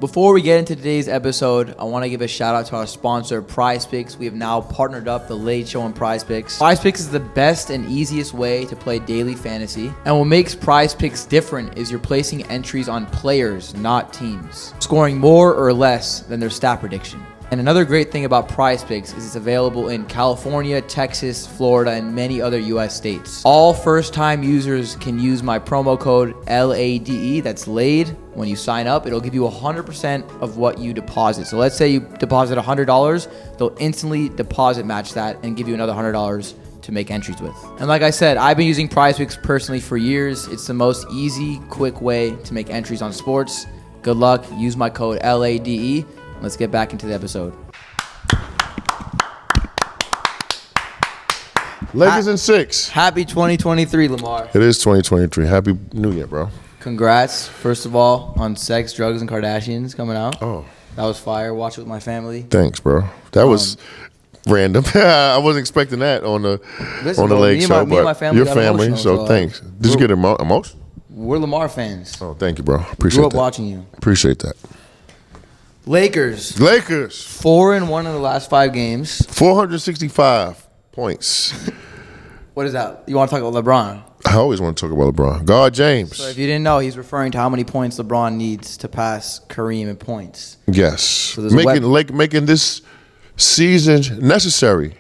Before we get into today's episode, I want to give a shout out to our sponsor, PrizePicks. We have now partnered up the LADE Show and PrizePicks. PrizePicks is the best and easiest way to play daily fantasy. And what makes PrizePicks different is you're placing entries on players, not teams, scoring more or less than their stat prediction. And another great thing about PrizePicks is it's available in California, Texas, Florida, and many other U.S. states. All first-time users can use my promo code LADE, that's LADE. When you sign up, it'll give you 100% of what you deposit. So let's say you deposit $100, they'll instantly deposit match that and give you another $100 to make entries with. And like I said, I've been using PrizePicks personally for years. It's the most easy, quick way to make entries on sports. Good luck. Use my code LADE. Let's get back into the episode. Lakers in 6. Happy 2023, Lamar. It is 2023. Happy New Year, bro. Congrats, first of all, on Sex, Drugs, and Kardashians coming out. Oh. That was fire. Watch it with my family. Thanks, bro. That was random. I wasn't expecting that on the Lake Show. Me and my family your got family, emotional, so thanks. Did you get emotional? We're Lamar fans. Oh, thank you, bro. Appreciate Grew up that. watching you. Appreciate that. Lakers. 4-1 in the last 5 games. 465 points. What is that? You want to talk about LeBron? I always want to talk about LeBron. God James. So if you didn't know, he's referring to how many points LeBron needs to pass Kareem in points. Yes. So making this season necessary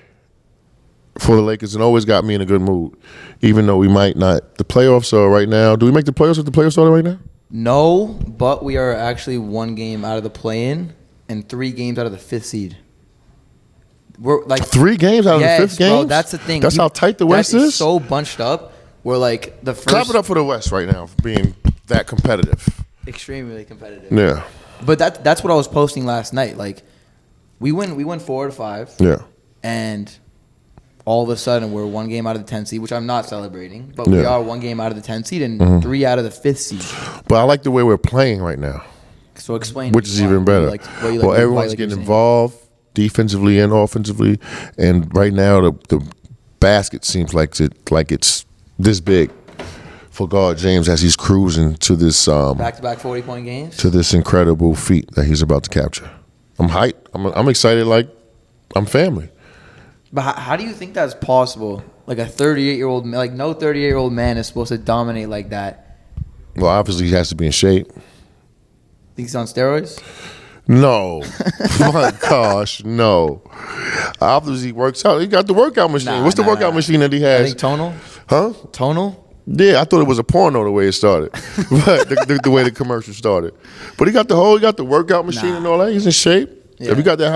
for the Lakers and always got me in a good mood, even though we might not. The playoffs are right now. Do we make the playoffs if the playoffs started right now? No, but we are actually 1 game out of the play-in and 3 games out of the 5th seed. We're like 3 games out of the 5th game. Bro, that's the thing. That's how tight the West is. So bunched up. We're like the first. Clap it up for the West right now for being that competitive. Extremely competitive. Yeah. But that's what I was posting last night. Like we win 4 to 5. Yeah. And all of a sudden we're 1 game out of the 10th seed, which I'm not celebrating, but we are 1 game out of the 10th seed and 3 out of the 5th seed. But I like the way we're playing right now. So explain. Which is even better. Well, everyone's getting involved defensively and offensively, and right now the basket seems like it's this big for God James as he's cruising to this back-to-back 40-point games. To this incredible feat that he's about to capture. I'm hyped. I'm excited. Like I'm family. But how do you think that's possible? Like a 38-year-old, like no 38-year-old man is supposed to dominate like that. Well, obviously he has to be in shape. Think he's on steroids? No. My gosh, no. Obviously he works out. He got the workout machine. What's the workout machine that he has? I think tonal. Huh? Tonal? Yeah, I thought it was a porno the way it started, but the way the commercial started. But he got the workout machine and all that. He's in shape. Yeah. If you got that,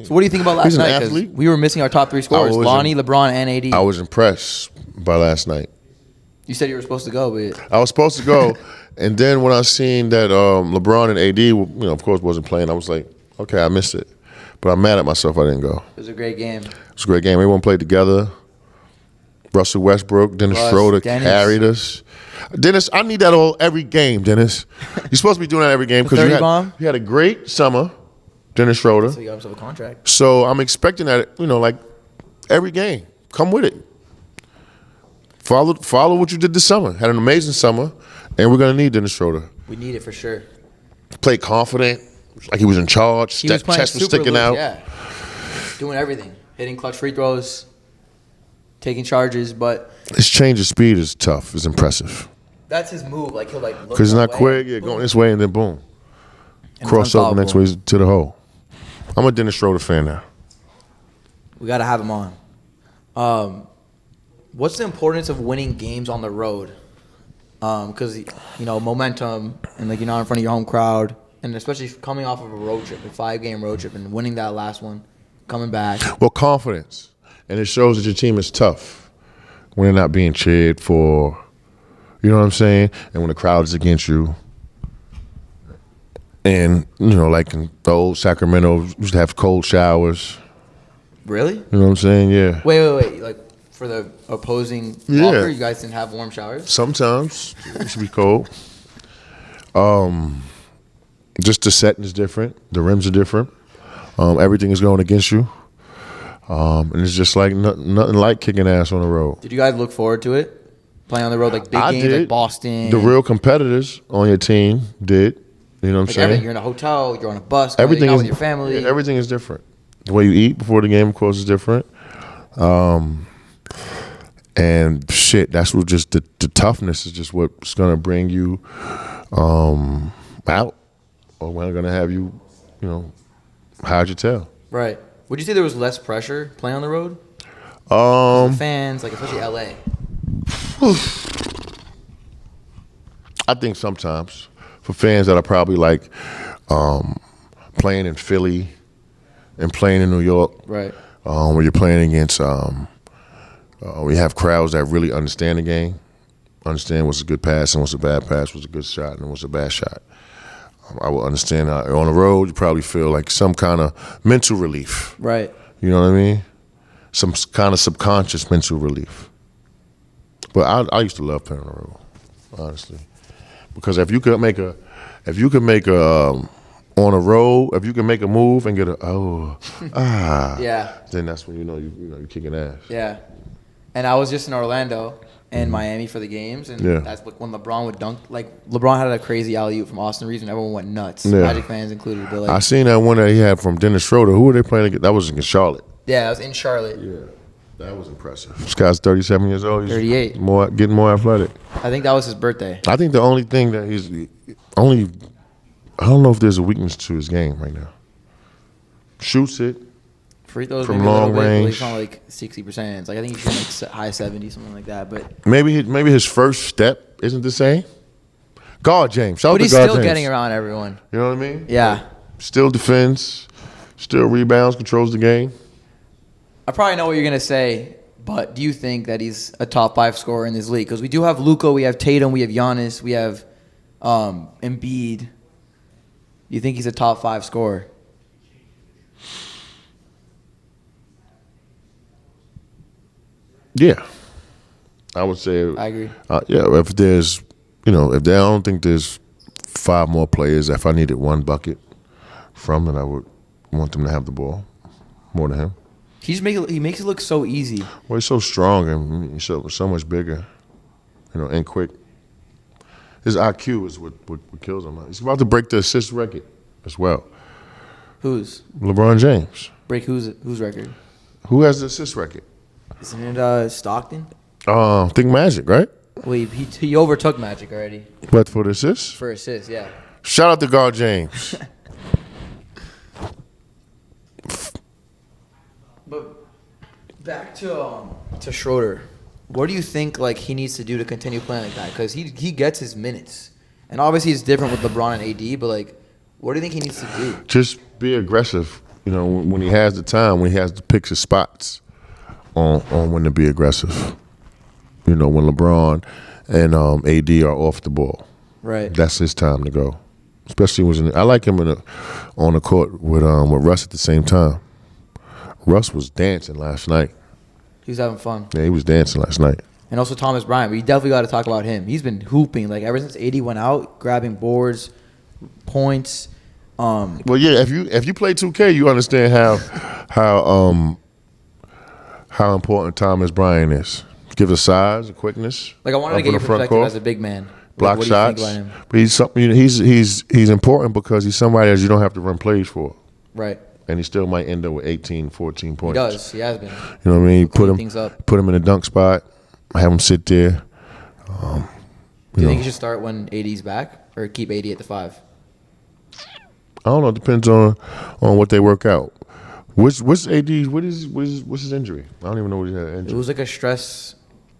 So what do you think about last night? Because we were missing our top 3 scorers: Lonnie, LeBron, and AD. I was impressed by last night. You said you were supposed to go, but I was supposed to go, and then when I seen that LeBron and AD, of course, wasn't playing, I was like, okay, I missed it. But I'm mad at myself I didn't go. It was a great game. It was a great game. Everyone played together. Russell Westbrook, Dennis Schroeder carried us. Dennis, I need that every game, Dennis. You're supposed to be doing that every game because you had a great summer, Dennis Schroeder. So you got himself a contract. So I'm expecting that, like every game. Come with it. Follow what you did this summer. Had an amazing summer, and we're going to need Dennis Schroeder. We need it for sure. Played confident, like he was in charge. Chest was sticking out. Yeah. Doing everything. Hitting clutch free throws. Taking charges, but his change of speed is tough. It's impressive. That's his move. Like he'll look because he's not quick. Yeah, going this way and then boom, cross over next way to the hole. I'm a Dennis Schroeder fan now. We got to have him on. What's the importance of winning games on the road? Because momentum and you're not in front of your home crowd, and especially coming off of a road trip, a 5-game road trip, and winning that last one, coming back. Well, confidence. And it shows that your team is tough when they're not being cheered for, you know what I'm saying? And when the crowd is against you. And, like in the old Sacramento, we used to have cold showers. Really? You know what I'm saying? Yeah. Wait. Like for the opposing locker, you guys didn't have warm showers? Sometimes. It should be cold. Just the setting is different. The rims are different. Everything is going against you. And it's just like nothing like kicking ass on the road. Did you guys look forward to it? Playing on the road, like big games, like Boston? The real competitors on your team did. You know what I'm saying? You're in a hotel. You're on a bus. Everything is with your family. Yeah, everything is different. The way you eat before the game, of course, is different. And shit, that's what just the toughness is just what's gonna bring you out, or when gonna have you, hide your tail. Right. Would you say there was less pressure playing on the road? The fans, like especially LA. I think sometimes for fans that are probably like playing in Philly and playing in New York, right? Where you're playing against, we have crowds that really understand the game, understand what's a good pass and what's a bad pass, what's a good shot and what's a bad shot. I will understand on the road, you probably feel like some kind of mental relief. Right. You know what I mean? Some kind of subconscious mental relief. But I used to love playing on the road, honestly, because if you could make a on a road, if you can make a move and get yeah, then that's when you're kicking ass. Yeah. And I was just in Orlando and Miami for the games, and that's when LeBron would dunk. Like LeBron had a crazy alley-oop from Austin Reeves, and everyone went nuts. Yeah. Magic fans included. But I seen that one that he had from Dennis Schroeder. Who were they playing against? That was in Charlotte. Yeah, that was in Charlotte. Yeah, that was impressive. This guy's 37 years old. He's 38. Getting more athletic. I think that was his birthday. I think the only thing that I don't know if there's a weakness to his game right now. Shoots it. Free throws from long range. He's on like 60%. Like I think he's like high 70s, something like that. But maybe his first step isn't the same. Guard James. But he's still getting around everyone. You know what I mean? Yeah. Still defends, still rebounds, controls the game. I probably know what you're gonna say, but do you think that he's a top 5 scorer in this league? Because we do have Luka, we have Tatum, we have Giannis, we have Embiid. Do you think he's a top 5 scorer? Yeah, I would say. I agree. Yeah, if there's, I don't think there's 5 more players. If I needed one bucket from, then I would want them to have the ball more than him. He makes it look so easy. Well, he's so strong and he's so much bigger, and quick. His IQ is what kills him. He's about to break the assist record as well. Whose? LeBron James. Break whose record? Who has the assist record? Isn't it Stockton? I think Magic, right? Well, he overtook Magic already. But for the assists? For assists, yeah. Shout out to guard James. But back to Schroeder. What do you think he needs to do to continue playing like that? Because he gets his minutes, and obviously it's different with LeBron and AD. But what do you think he needs to do? Just be aggressive. When he has the time, when he has to pick his spots on when to be aggressive. When LeBron and AD are off the ball, right? That's his time to go. Especially when I like him on the court with Russ at the same time. Russ was dancing last night. He was having fun. Yeah, he was dancing last night. And also Thomas Bryant. We definitely got to talk about him. He's been hooping ever since AD went out, grabbing boards, points. Well, yeah. If you play 2K, you understand how important Thomas Bryant is. Gives a size, a quickness. I wanted to get your perspective as a big man. Block what shots. Do you think about him? But he's important because he's somebody that you don't have to run plays for. Right. And he still might end up with 18, 14 points. He does. He has been. You know what I mean? Put him in a dunk spot, have him sit there. Do you think he should start when AD's back or keep AD at the 5? I don't know. It depends on what they work out. What's AD? What's his injury? I don't even know what he had an injury. It was a stress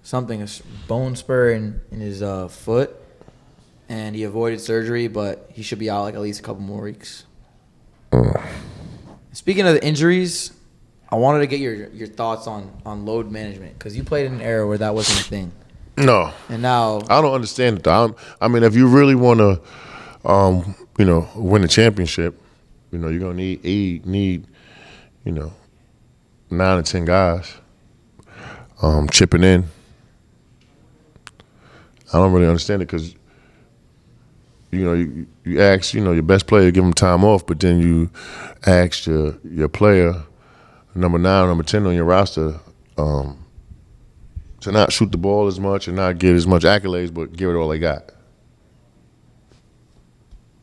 something, a bone spur in his foot, and he avoided surgery, but he should be out at least a couple more weeks. Speaking of the injuries, I wanted to get your thoughts on load management because you played in an era where that wasn't a thing. No. And now I don't understand it. I mean, if you really want to, win a championship, you're gonna need 9 or 10 guys chipping in. I don't really understand it because you ask your best player to give him time off, but then you ask your player number 9, number 10 on your roster to not shoot the ball as much and not get as much accolades, but give it all they got.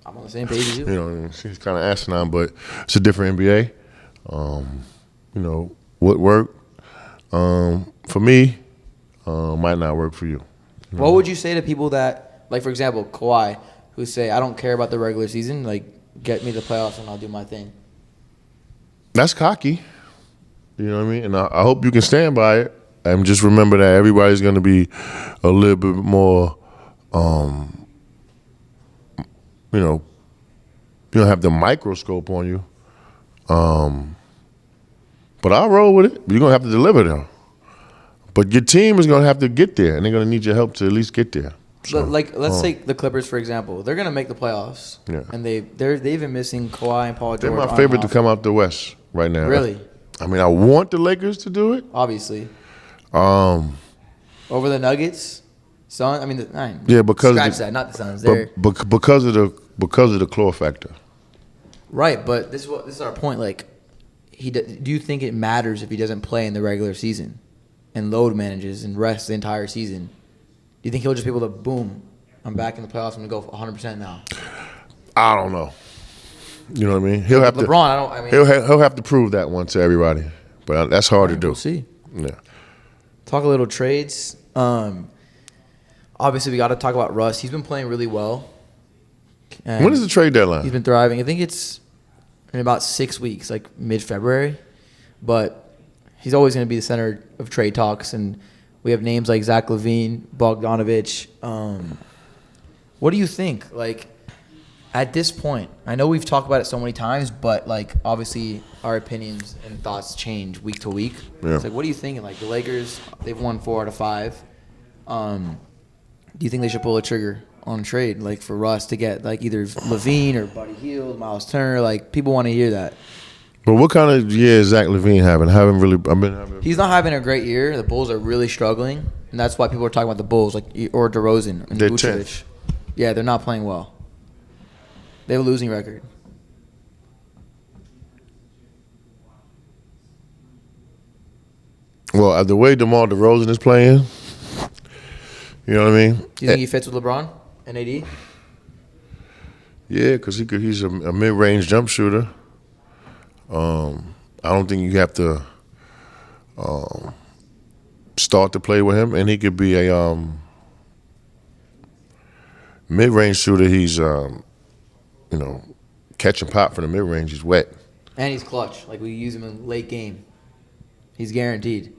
I'm on the same page as you. You know, she's kind of asinine, but it's a different NBA. You know, what worked for me might not work for you. What would you say to people that, like, for example, Kawhi, who say, I don't care about the regular season, like, get me the playoffs and I'll do my thing? That's cocky. You know what I mean? And I hope you can stand by it. And just remember that everybody's going to be a little bit more, you know, you don't have the microscope on you. But I'll roll with it. You're going to have to deliver though. But your team is going to have to get there, and they're going to need your help to at least get there. So, like, let's take the Clippers, for example. They're going to make the playoffs. Yeah. And they've been missing Kawhi and Paul George. They're my favorite to come out the West right now. Really? I mean, I want the Lakers to do it. Obviously. Over the Nuggets? Suns? I mean, because scratch that, not the Suns. Because of the claw factor. Right, but this is our point. Like, do you think it matters if he doesn't play in the regular season and load manages and rests the entire season? Do you think he'll just be able to, boom, I'm back in the playoffs, I'm going to go 100% now? I don't know. You know what I mean? He'll have LeBron, he'll have to prove that one to everybody. But that's hard to do. We'll see. Yeah. Talk a little trades. Obviously, we got to talk about Russ. He's been playing really well. When is the trade deadline? He's been thriving. I think it's in about 6 weeks, like mid-February. But he's always going to be the center of trade talks. And we have names like Zach LaVine, Bogdanovich. What do you think? Like, at this point, I know we've talked about it so many times, but, like, obviously our opinions and thoughts change week to week. Yeah. It's like, what are you thinking? Like, the Lakers, they've won 4 out of 5. Do you think they should pull a trigger on a trade, like, for Russ to get, like, either LaVine or Buddy Hield, Miles Turner? Like, people want to hear that. But what kind of year is Zach LaVine having? He's not having a great year. The Bulls are really struggling, and that's why people are talking about the Bulls, like, or DeRozan and Vucevic. Yeah, they're not playing well. They have a losing record. Well, the way DeMar DeRozan is playing, you know what I mean? Do you think he fits with LeBron and AD? Yeah, because he's a mid-range jump shooter. I don't think you have to start to play with him, and he could be a mid-range shooter. He's catch and pop from the mid-range. He's wet. And he's clutch. Like, we use him in late game. He's guaranteed.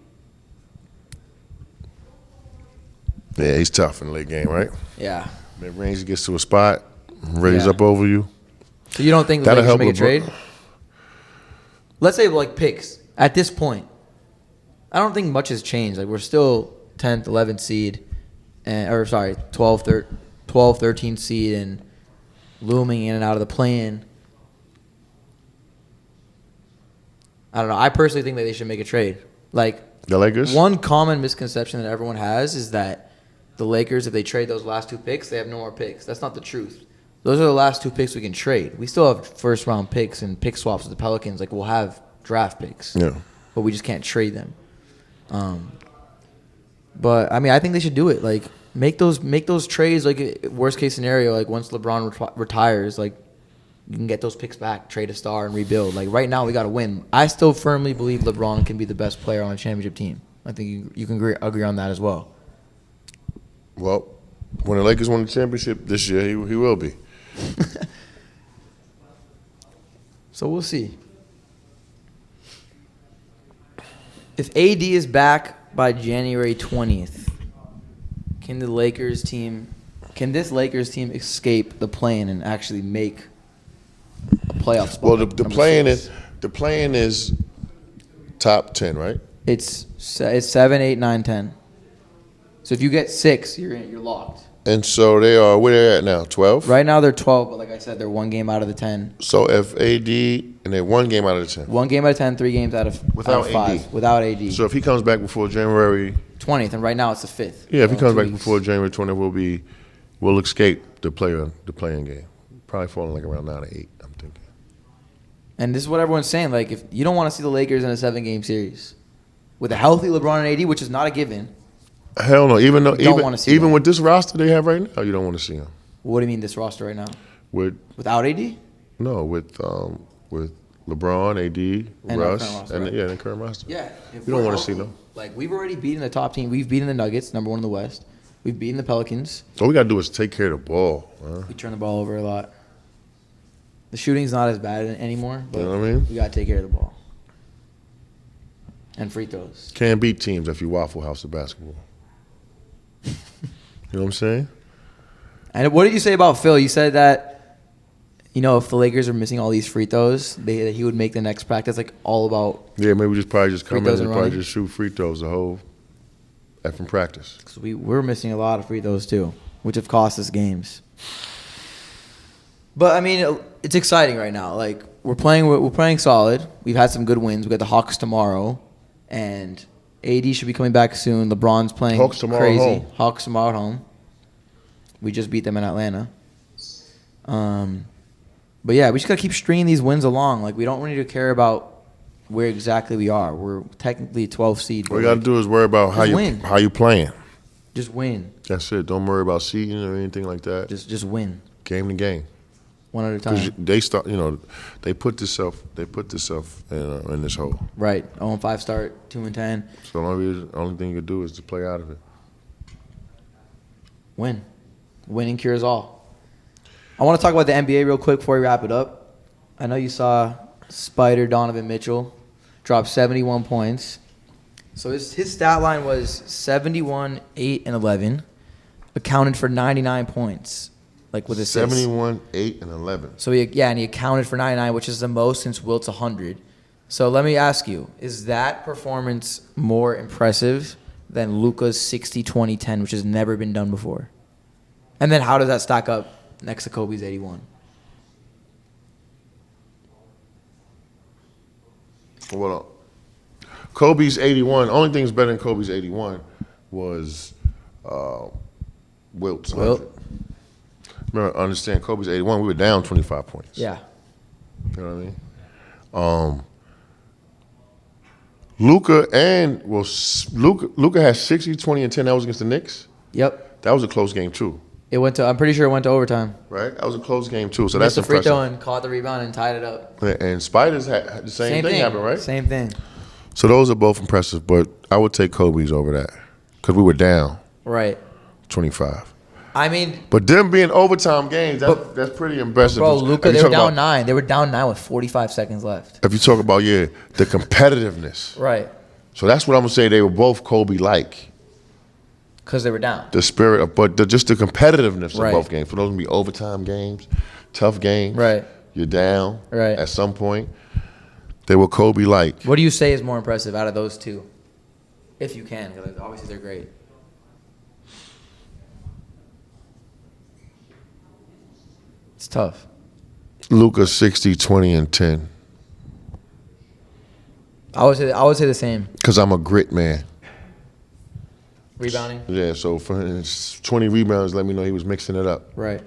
Yeah, he's tough in the late game, right? Yeah. Mid-range, he gets to a spot, raise up over you. So you don't think the Lakers should make a trade? Let's say, like, picks. At this point, I don't think much has changed. Like, we're still 10th, 11th seed. 12th, 13th seed, and looming in and out of the play-in. I don't know. I personally think that they should make a trade. Like, the Lakers? One common misconception that everyone has is that the Lakers, if they trade those last 2 picks, they have no more picks. That's not the truth. Those are the last 2 picks we can trade. We still have first-round picks and pick swaps with the Pelicans. Like, we'll have draft picks. Yeah. But we just can't trade them. But, I mean, I think they should do it. Like, make those trades, like, worst-case scenario, like, once LeBron retires, like, you can get those picks back, trade a star, and rebuild. Like, right now, we got to win. I still firmly believe LeBron can be the best player on a championship team. I think you can agree on that as well. Well, when the Lakers win the championship this year, he will be. So we'll see. If AD is back by January 20th, can this Lakers team escape the play-in and actually make a playoff spot? Well, the play-in is top 10, right? It's 7, 8, 9, 10. So if you get 6, you're locked. And so they are, where they're at now, 12? Right now they're 12, but like I said, they're 1 game out of the 10. So if AD, and they're 1 game out of the 10. 1 game out of 10, 3 games out of 5. AD. Without AD. So if he comes back before January 20th, and right now it's the 5th. Yeah, if he comes back before January 20th, we'll escape the playing game. Probably falling like around 9 or 8, I'm thinking. And this is what everyone's saying. Like, if you don't want to see the Lakers in a 7-game series with a healthy LeBron and AD, which is not a given. Hell no. Even with this roster they have right now, you don't want to see him. What do you mean this roster right now? Without AD? No, with LeBron, AD, and Russ, and the current roster. Yeah. You don't want to see them. Like, we've already beaten the top team. We've beaten the Nuggets, number 1 in the West. We've beaten the Pelicans. All we got to do is take care of the ball. We turn the ball over a lot. The shooting's not as bad anymore, but you know what I mean? we got to take care of the ball. And free throws. Can't beat teams if you Waffle House of basketball. You know what I'm saying? And what did you say about Phil? You said that, if the Lakers are missing all these free throws, he would make the next practice like all about. Yeah, maybe we probably just come in and probably running. just shoot free throws the whole effing practice. Because we're missing a lot of free throws too, which have cost us games. But I mean, it's exciting right now. Like we're playing solid. We've had some good wins. We got the Hawks tomorrow, and AD should be coming back soon. LeBron's playing Hawks tomorrow crazy. at home. Hawks tomorrow at home. We just beat them in Atlanta. But yeah, we just gotta keep stringing these wins along. Like we don't really care about where exactly we are. We're technically a 12 seed. What you gotta do is worry about how you playing. Just win. That's it. Don't worry about seeding or anything like that. Just win. Game to game. One at a time. They start. They put themselves in this hole. Right. 0-5 start. 2-10. So the only thing you can do is to play out of it. Win. Winning cures all. I want to talk about the NBA real quick before we wrap it up. I know you saw Spider Donovan Mitchell drop 71 points. So his stat line was 71, 8, and 11. Accounted for 99 points. Like with assists. 71, 8, and 11. So he accounted for 99, which is the most since Wilt's 100. So let me ask you, is that performance more impressive than Luka's 60, 20, 10, which has never been done before? And then how does that stack up next to Kobe's 81? Well, Kobe's 81. Only thing that's better than Kobe's 81 was Wilt's 100. Remember, understand Kobe's 81. We were down 25 points. Yeah. You know what I mean? Luka had 60, 20, and 10. That was against the Knicks. Yep. That was a close game too. I'm pretty sure it went to overtime. Right? That was a close game too. So Missed that's the impressive. free throw and caught the rebound and tied it up. And Spiders had the same thing happen, right? Same thing. So those are both impressive, but I would take Kobe's over that because we were down. Right. 25. I mean, but them being overtime games, that's pretty impressive. Bro, Luka, they were down 9. They were down 9 with 45 seconds left. If you talk about the competitiveness, right? So that's what I'm gonna say. They were both Kobe-like. Because they were down. The spirit, just the competitiveness of both games. For those gonna be overtime games, tough games. Right. You're down. Right. At some point, they were Kobe-like. What do you say is more impressive out of those two, if you can? Because obviously they're great. It's tough. Luka 60, 20, and 10. I would say the same. Because I'm a grit man. Rebounding? Yeah, so for his 20 rebounds, let me know he was mixing it up. Right.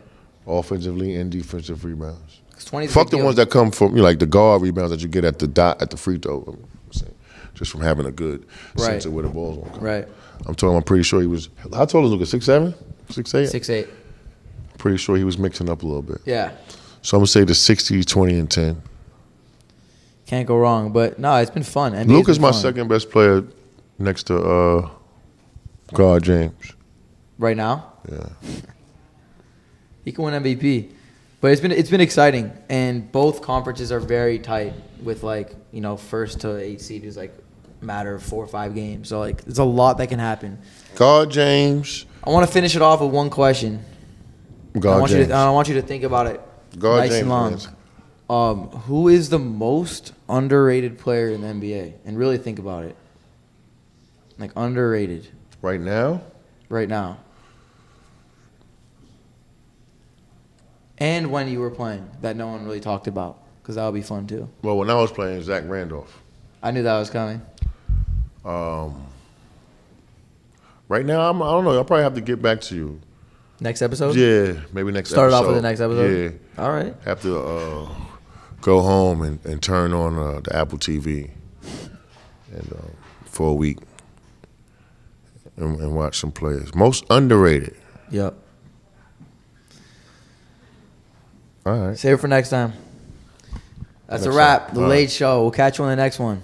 Offensively and defensive rebounds. Fuck the ones that come from like the guard rebounds that you get at the free throw. Just from having a good sense of where the ball's going to come. Right. I'm pretty sure he was, how tall is Luka, 6'7"? 6'8"? 6'8". Pretty sure he was mixing up a little bit. Yeah. So I'm going to say the 60, 20, and 10. Can't go wrong. But, no, it's been fun. Luka's my second best player next to God James. Right now? Yeah. He can win MVP. But it's been exciting. And both conferences are very tight with, first to 8 seed is, matter of 4 or 5 games. So, there's a lot that can happen. God James. I want to finish it off with one question. I want you to think about it nice and long. Who is the most underrated player in the NBA? And really think about it. Underrated. Right now? Right now. And when you were playing, that no one really talked about, because that would be fun too. Well, when I was playing, Zach Randolph. I knew that was coming. Right now, I don't know. I'll probably have to get back to you. Next episode? Yeah, maybe next Start episode. Start off with the next episode? Yeah. All right. Have to go home and turn on the Apple TV and for a week and watch some players. Most underrated. Yep. All right. Save it for next time. That's a wrap. The LADE Show. We'll catch you on the next one.